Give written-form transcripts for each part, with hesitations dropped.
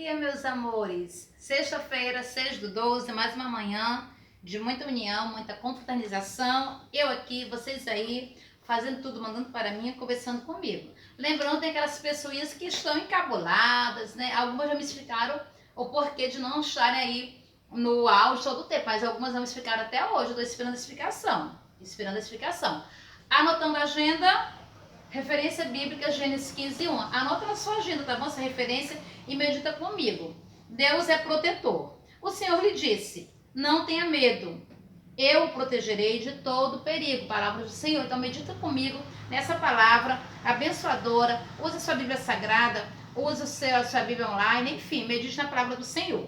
dia, meus amores! Sexta-feira, 6/12, mais uma manhã de muita união, muita confraternização. Eu aqui, vocês aí, fazendo tudo, mandando para mim, conversando comigo. Lembrando, tem aquelas pessoas que estão encabuladas, né? Algumas já me explicaram o porquê de não estarem aí no áudio todo o tempo, mas algumas não me explicaram até hoje. Eu estou esperando a explicação. Anotando a agenda. Referência bíblica, Gênesis 15:1. Anota na sua agenda, tá bom? Essa referência e medita comigo. Deus é protetor. O Senhor lhe disse: não tenha medo, eu o protegerei de todo perigo. Palavra do Senhor. Então medita comigo nessa palavra abençoadora. Use a sua Bíblia Sagrada, use a sua Bíblia online, enfim, medite na palavra do Senhor.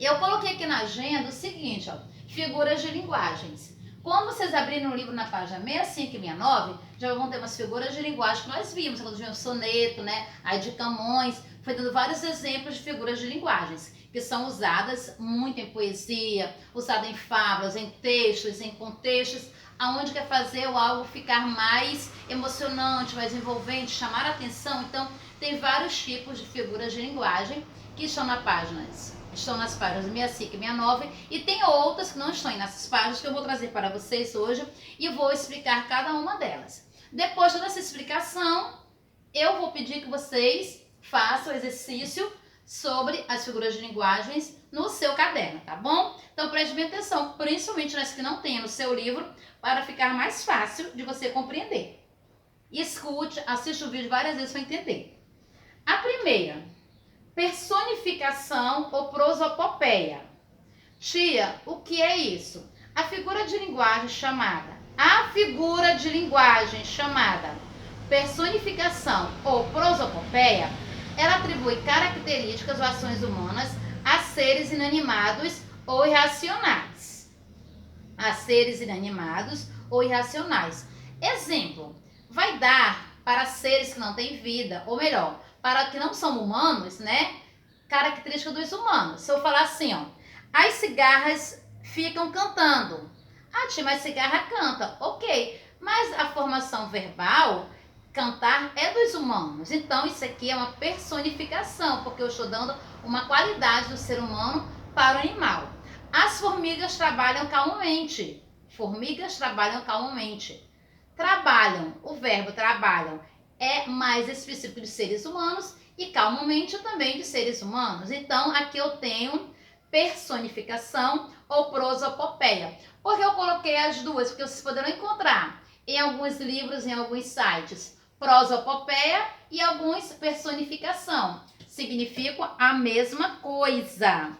Eu coloquei aqui na agenda o seguinte, ó, figuras de linguagens. Quando vocês abrirem o livro na página 65 e 69, já vão ter umas figuras de linguagem que nós vimos, quando vimos soneto, né? Aí de Camões, foi dando vários exemplos de figuras de linguagens, que são usadas muito em poesia, usadas em fábulas, em textos, em contextos, aonde quer fazer o algo ficar mais emocionante, mais envolvente, chamar a atenção. Então, tem vários tipos de figuras de linguagem que estão nas páginas 65 e 69, e tem outras que não estão nessas páginas que eu vou trazer para vocês hoje e vou explicar cada uma delas. Depois de toda essa explicação, eu vou pedir que vocês façam o exercício sobre as figuras de linguagens no seu caderno, tá bom? Então preste bem atenção, principalmente nas que não tem no seu livro, para ficar mais fácil de você compreender. Escute, assista o vídeo várias vezes para entender. A primeira: personificação ou prosopopeia. Tia, o que é isso? A figura de linguagem chamada personificação ou prosopopeia, ela atribui características ou ações humanas a seres inanimados ou irracionais. Exemplo: vai dar para seres que não têm vida, ou melhor, para que não são humanos, né? Característica dos humanos. Se eu falar assim, ó, as cigarras ficam cantando. Ah, tia, mas cigarra canta. Ok, mas a formação verbal, cantar, é dos humanos. Então, isso aqui é uma personificação, porque eu estou dando uma qualidade do ser humano para o animal. As formigas trabalham calmamente. Trabalham, o verbo trabalham é mais específico de seres humanos e calmamente também de seres humanos. Então, aqui eu tenho personificação ou prosopopeia. Por que eu coloquei as duas? Porque vocês poderão encontrar em alguns livros, em alguns sites, prosopopeia e alguns personificação. Significam a mesma coisa.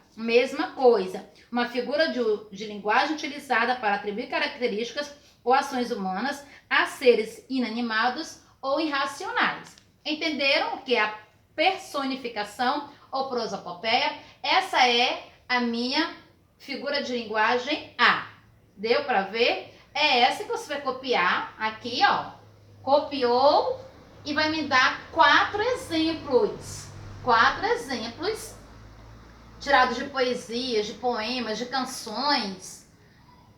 Uma figura de linguagem utilizada para atribuir características ou ações humanas a seres inanimados ou irracionais. Entenderam o que é a personificação ou prosopopeia? Essa é a minha figura de linguagem A. Deu para ver? É essa que você vai copiar aqui, ó. Copiou e vai me dar 4 exemplos. 4 exemplos tirados de poesias, de poemas, de canções,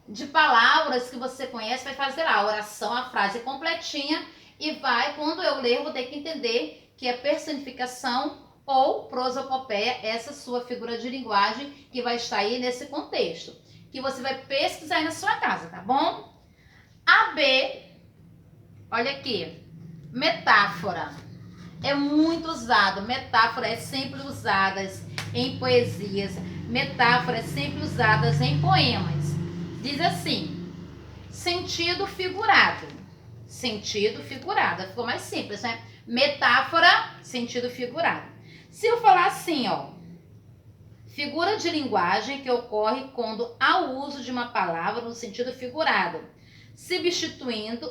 de palavras que você conhece. Vai fazer a oração, a frase completinha e vai, quando eu ler, vou ter que entender que é personificação ou prosopopeia, essa sua figura de linguagem que vai estar aí nesse contexto, que você vai pesquisar aí na sua casa, tá bom? A B, olha aqui, metáfora. É muito usado, metáfora é sempre usada em poesias, metáfora é sempre usada em poemas. Diz assim: sentido figurado. Ficou mais simples, né? Metáfora, sentido figurado. Se eu falar assim, ó, figura de linguagem que ocorre quando há o uso de uma palavra no sentido figurado,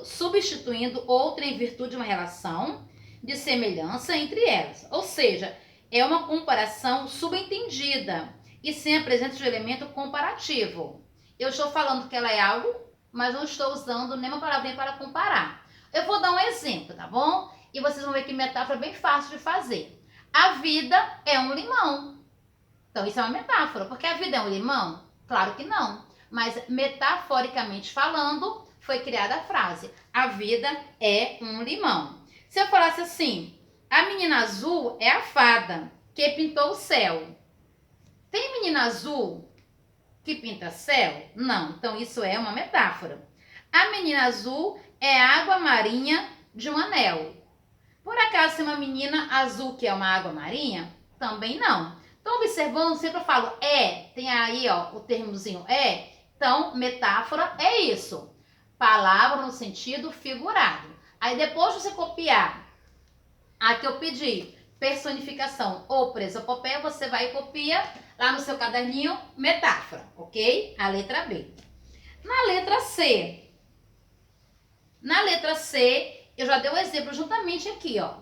substituindo outra em virtude de uma relação de semelhança entre elas. Ou seja, é uma comparação subentendida e sem a presença de um elemento comparativo. Eu estou falando que ela é algo, mas não estou usando nenhuma palavrinha para comparar. Eu vou dar um exemplo, tá bom? E vocês vão ver que metáfora é bem fácil de fazer. A vida é um limão. Então, isso é uma metáfora. Porque a vida é um limão? Claro que não. Mas, metaforicamente falando, foi criada a frase: a vida é um limão. Se eu falasse assim: a menina azul é a fada. que pintou o céu. Tem menina azul que pinta céu? Não. Então, isso é uma metáfora. A menina azul é a água marinha de um anel. Por acaso, tem uma menina azul que é uma água marinha? Também não. Então, observando, sempre eu falo tem aí ó, o termozinho Então, metáfora é isso. Palavra no sentido figurado. Aí, depois de você copiar a que eu pedi, personificação ou presopopeia, você vai e copia lá no seu caderninho, metáfora, ok? A letra B. Na letra C, eu já dei o exemplo juntamente aqui, ó,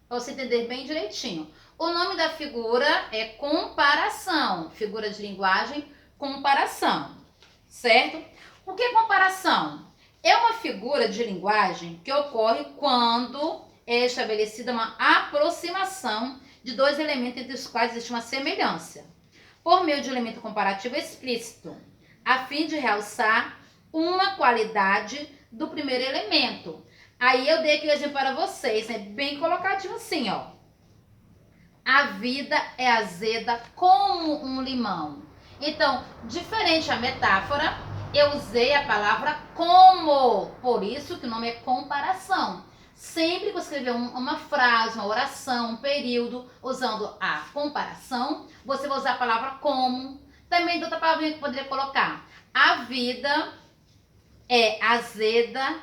para você entender bem direitinho. O nome da figura é comparação, figura de linguagem, comparação, certo? O que é comparação? É uma figura de linguagem que ocorre quando é estabelecida uma aproximação de dois elementos entre os quais existe uma semelhança, por meio de elemento comparativo explícito, a fim de realçar uma qualidade do primeiro elemento. Aí eu dei aqui o exemplo para vocês, né? Bem colocadinho assim, ó. A vida é azeda como um limão. Então, diferente a metáfora, eu usei a palavra como. Por isso que o nome é comparação. Sempre que você escrever uma frase, uma oração, um período, usando a comparação, você vai usar a palavra como. Também tem outra palavrinha que eu poderia colocar. A vida é azeda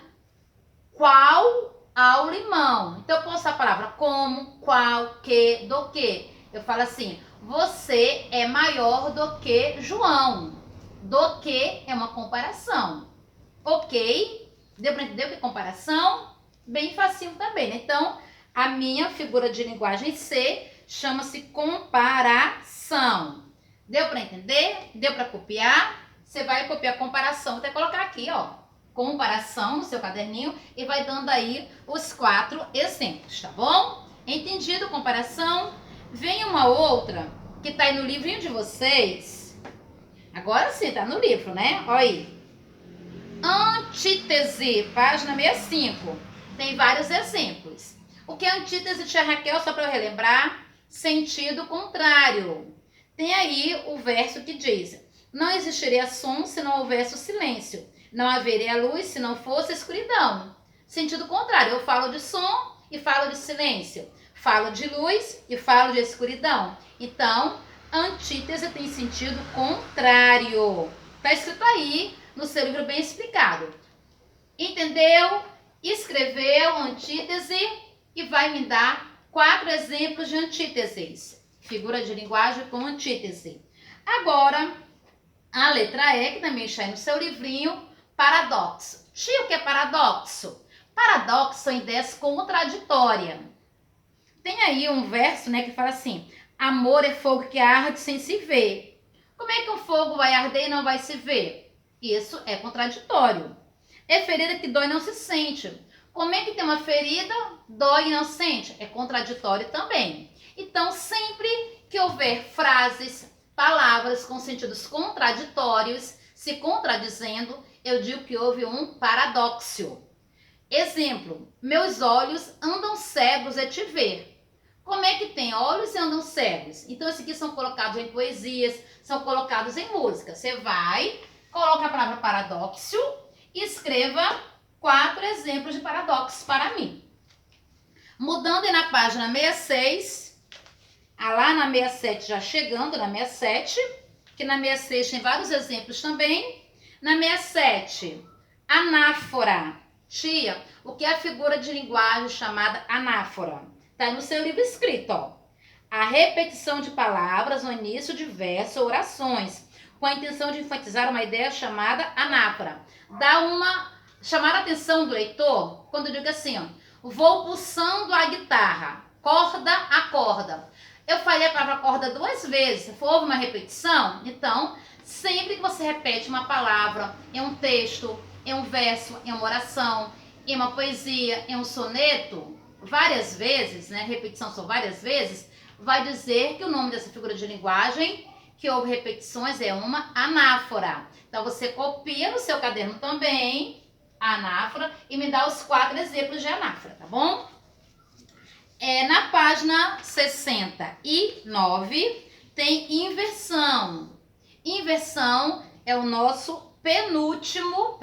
qual ao limão. Então, eu posso usar a palavra como, qual, que, do que. Eu falo assim, você é maior do que João. Do que é uma comparação. Ok? Deu para entender o que é comparação? Bem facinho também, né? Então, a minha figura de linguagem C chama-se comparação. Deu para entender? Deu para copiar? Você vai copiar comparação, até colocar aqui, ó, comparação no seu caderninho e vai dando aí os 4 exemplos, tá bom? Entendido comparação? Vem uma outra que tá aí no livrinho de vocês. Agora sim, tá no livro, né? Olha aí. Antítese, página 65. Tem vários exemplos. O que é antítese, tia Raquel, só para eu relembrar? Sentido contrário. Tem aí o verso que diz: não existiria som se não houvesse o silêncio. Não haveria luz se não fosse escuridão. Sentido contrário. Eu falo de som e falo de silêncio. Falo de luz e falo de escuridão. Então, antítese tem sentido contrário. Tá escrito aí no seu livro bem explicado. Entendeu? Escreveu antítese e vai me dar 4 exemplos de antíteses. Figura de linguagem com antítese. Agora, a letra E, que também está aí no seu livrinho, paradoxo. Tia, o que é paradoxo? Paradoxo são ideias contraditórias. Tem aí um verso, né, que fala assim: amor é fogo que arde sem se ver. Como é que o fogo vai arder e não vai se ver? Isso é contraditório. É ferida que dói e não se sente. Como é que tem uma ferida, dói e não sente? É contraditório também. Então, sempre que houver frases, palavras com sentidos contraditórios, se contradizendo, eu digo que houve um paradoxo. Exemplo: meus olhos andam cegos a te ver. Como é que tem olhos e andam cegos? Então, esses aqui são colocados em poesias, são colocados em música. Você vai, coloca a palavra paradoxo e escreva 4 exemplos de paradoxos para mim. Mudando aí na página 66, lá na 67, já chegando na 67, que na 66 tem vários exemplos também. Na 67, anáfora. Tia, o que é a figura de linguagem chamada anáfora? Está no seu livro escrito, ó. A repetição de palavras no início de versos ou orações, com a intenção de enfatizar uma ideia chamada anáfora. Chamar a atenção do leitor quando eu digo assim, ó, vou pulsando a guitarra, corda a corda. Eu falei a palavra corda 2 vezes, houve uma repetição? Então, sempre que você repete uma palavra em um texto, em um verso, em uma oração, em uma poesia, em um soneto, várias vezes, né? Repetição são várias vezes, vai dizer que o nome dessa figura de linguagem que houve repetições é uma anáfora. Então, você copia no seu caderno também a anáfora e me dá os 4 exemplos de anáfora, tá bom? Na página 69 tem inversão. Inversão é o nosso penúltimo,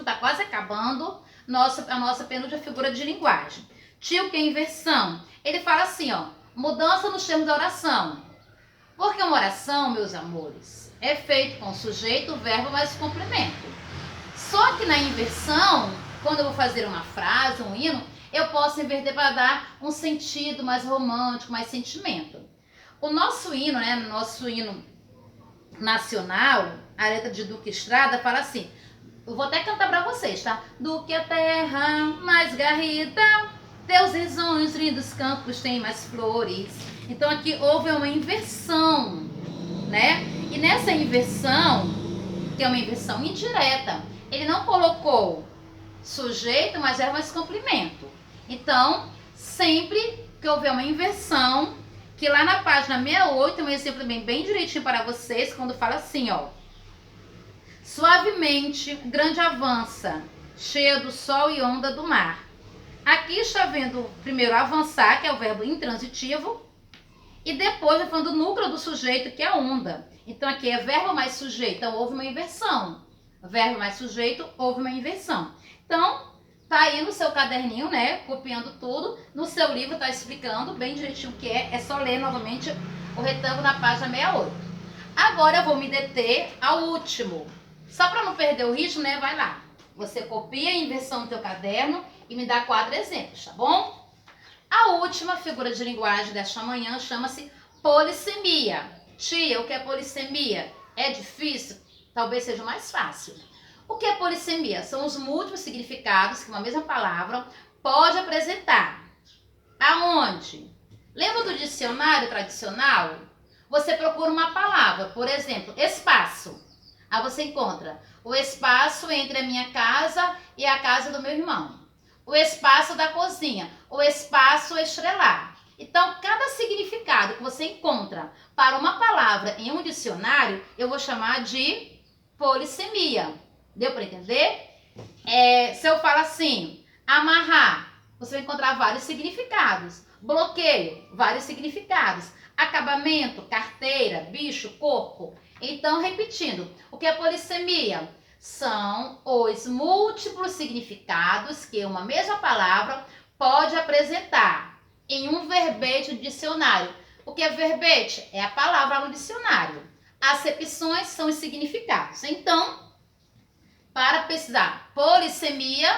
tá quase acabando, a nossa penúltima figura de linguagem. Tio, que é inversão? Ele fala assim, ó, mudança nos termos da oração. Porque uma oração, meus amores, é feita com o sujeito, o verbo mais o complemento. Só que na inversão, quando eu vou fazer uma frase, um hino, eu posso inverter para dar um sentido mais romântico, mais sentimento. O nosso hino, né, nosso hino nacional, a letra de Duque Estrada fala assim, eu vou até cantar para vocês, tá? Duque a terra mais garrida, teus risonhos, lindos campos têm mais flores. Então aqui houve uma inversão, né? E nessa inversão, que é uma inversão indireta, ele não colocou sujeito, mas é mais complemento. Então, sempre que houver uma inversão, que lá na página 68 tem um exemplo também bem direitinho para vocês, quando fala assim, ó. Suavemente, grande avança, cheia do sol e onda do mar. Aqui está vendo primeiro avançar, que é o verbo intransitivo, e depois está falando do núcleo do sujeito, que é a onda. Então aqui é verbo mais sujeito, então houve uma inversão. Verbo mais sujeito, houve uma inversão. Então, tá aí no seu caderninho, né, copiando tudo. No seu livro tá explicando bem direitinho o que é só ler novamente o retângulo na página 68. Agora eu vou me deter ao último. Só para não perder o ritmo, né, vai lá. Você copia a inversão no teu caderno e me dá 4 exemplos, tá bom? A última figura de linguagem desta manhã chama-se polissemia. Tia, o que é polissemia? É difícil? Talvez seja mais fácil. O que é polissemia? São os múltiplos significados que uma mesma palavra pode apresentar. Aonde? Lembra do dicionário tradicional? Você procura uma palavra, por exemplo, espaço. Aí você encontra o espaço entre a minha casa e a casa do meu irmão. O espaço da cozinha, o espaço estrelar. Então, cada significado que você encontra para uma palavra em um dicionário, eu vou chamar de polissemia. Deu para entender? Se eu falo assim, amarrar, você vai encontrar vários significados. Bloqueio, vários significados. Acabamento, carteira, bicho, corpo. Então, repetindo, o que é polissemia? São os múltiplos significados que uma mesma palavra pode apresentar em um verbete do dicionário. O que é verbete? É a palavra no dicionário. Acepções são os significados. Então, para pesquisar polissemia,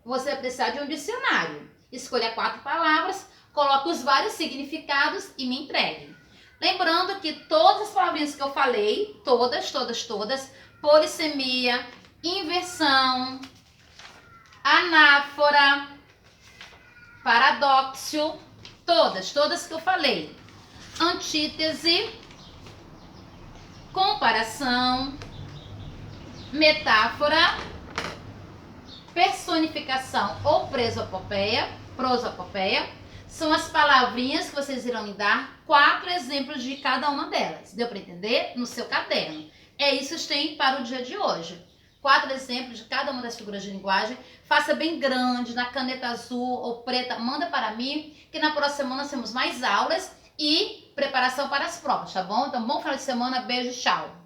você vai precisar de um dicionário. Escolha 4 palavras, coloque os vários significados e me entregue. Lembrando que todas as palavrinhas que eu falei, todas, polissemia, inversão, anáfora, paradoxo, todas que eu falei. Antítese, comparação, metáfora, personificação ou prosopopeia, são as palavrinhas que vocês irão me dar 4 exemplos de cada uma delas. Deu para entender? No seu caderno. É isso que tem para o dia de hoje. 4 exemplos de cada uma das figuras de linguagem. Faça bem grande, na caneta azul ou preta. Manda para mim, que na próxima semana nós temos mais aulas e preparação para as provas, tá bom? Então, bom final de semana. Beijo, tchau.